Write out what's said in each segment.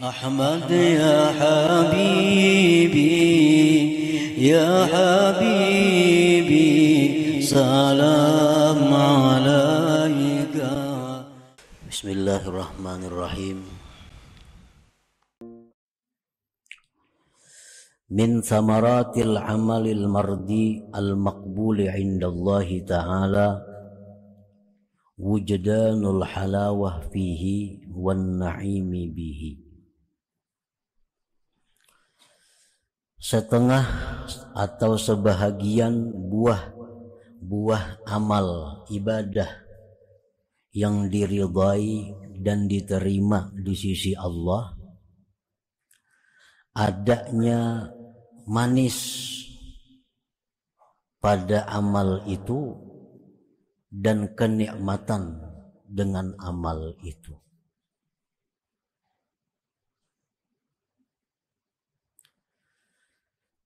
أحمد يا حبيبي يا حبيبي سلام عليك. بسم الله الرحمن الرحيم. من ثمرات العمل المرضي المقبول عند الله تعالى وجدان الحلاوة فيه والنعيم به. Setengah atau sebahagian buah amal ibadah yang diridhai dan diterima di sisi Allah, adanya manis pada amal itu dan kenikmatan dengan amal itu.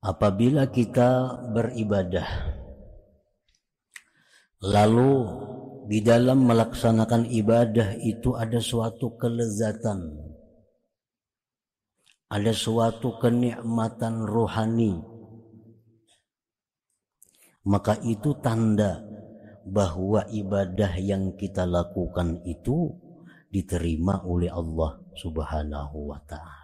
Apabila kita beribadah, lalu di dalam melaksanakan ibadah itu ada suatu kelezatan, ada suatu kenikmatan rohani, maka itu tanda bahwa ibadah yang kita lakukan itu diterima oleh Allah Subhanahu wa ta'ala.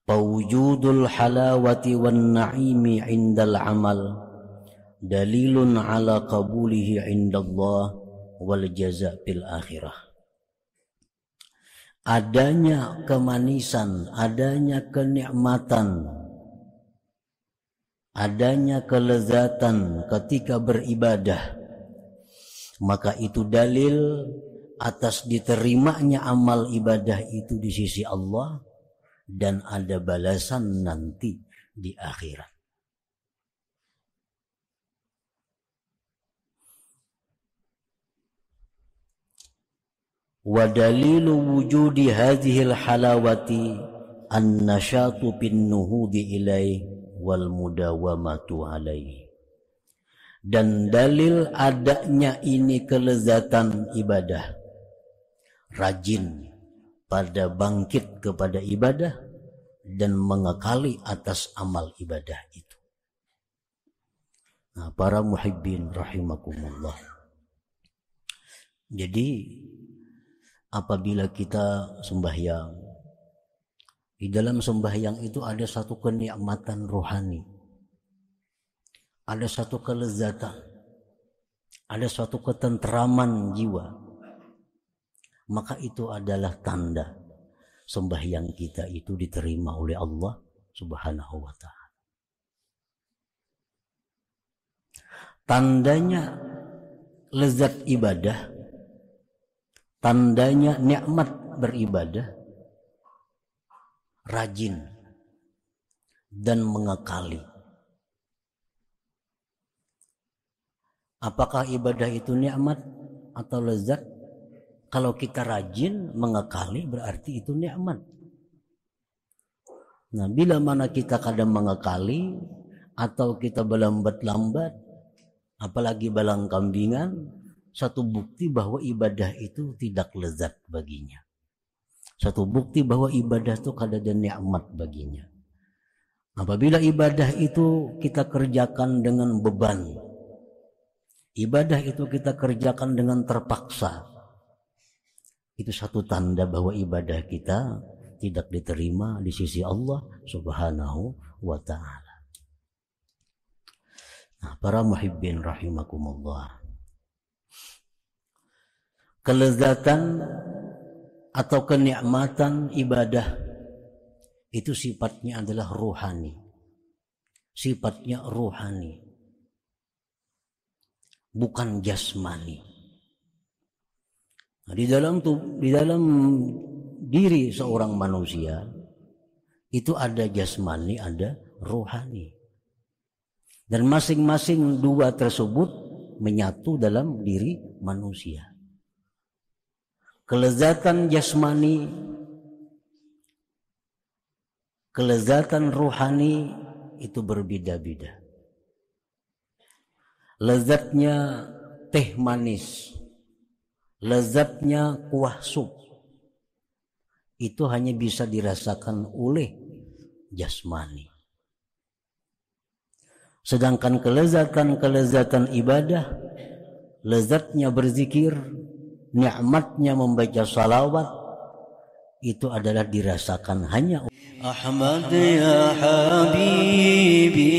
Fawujudul halawati wan na'imi indal amal dalilun ala qabulihi indallah wal jaza' fil akhirah. Adanya kemanisan, adanya kenikmatan, adanya kelezatan ketika beribadah, maka itu dalil atas diterimanya amal ibadah itu di sisi Allah dan ada balasan nanti di akhirat. Wa dalilu wujudi hadhil halawati an-nashatu bin nuhudi ilaih wal mudawamatu alaihi. Dan dalil adanya ini kelezatan ibadah, rajin pada bangkit kepada ibadah dan mengekali atas amal ibadah itu. Nah, para muhibbin rahimakumullah. Jadi apabila kita sembahyang, di dalam sembahyang itu ada satu kenikmatan rohani, ada satu kelezatan, ada suatu ketentraman jiwa, maka itu adalah tanda sembahyang kita itu diterima oleh Allah Subhanahu wa ta'ala. Tandanya lezat ibadah, tandanya nikmat beribadah, rajin dan mengekali. Apakah ibadah itu nikmat atau lezat? Kalau kita rajin mengekali berarti itu nikmat. Nah, bila mana kita kadang mengekali atau kita berlambat-lambat, apalagi balang kambingan, satu bukti bahwa ibadah itu tidak lezat baginya. Satu bukti bahwa ibadah itu kada ada nikmat baginya. Apabila ibadah itu kita kerjakan dengan beban, ibadah itu kita kerjakan dengan terpaksa, itu satu tanda bahwa ibadah kita tidak diterima di sisi Allah Subhanahu wa ta'ala. Nah, para muhibbin rahimakumullah, kelezatan atau kenikmatan ibadah itu sifatnya adalah rohani. Sifatnya rohani, bukan jasmani. Nah, di dalam diri seorang manusia itu ada jasmani, ada rohani. Dan masing-masing dua tersebut menyatu dalam diri manusia. Kelezatan jasmani, kelezatan rohani itu berbeda-beda. Lezatnya teh manis lezatnya kuah sup itu hanya bisa dirasakan oleh jasmani. Sedangkan kelezatan ibadah, lezatnya berzikir, nikmatnya membaca salawat, itu adalah dirasakan hanya Ahmad ya habibi,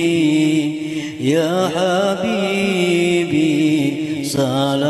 ya habibi, salam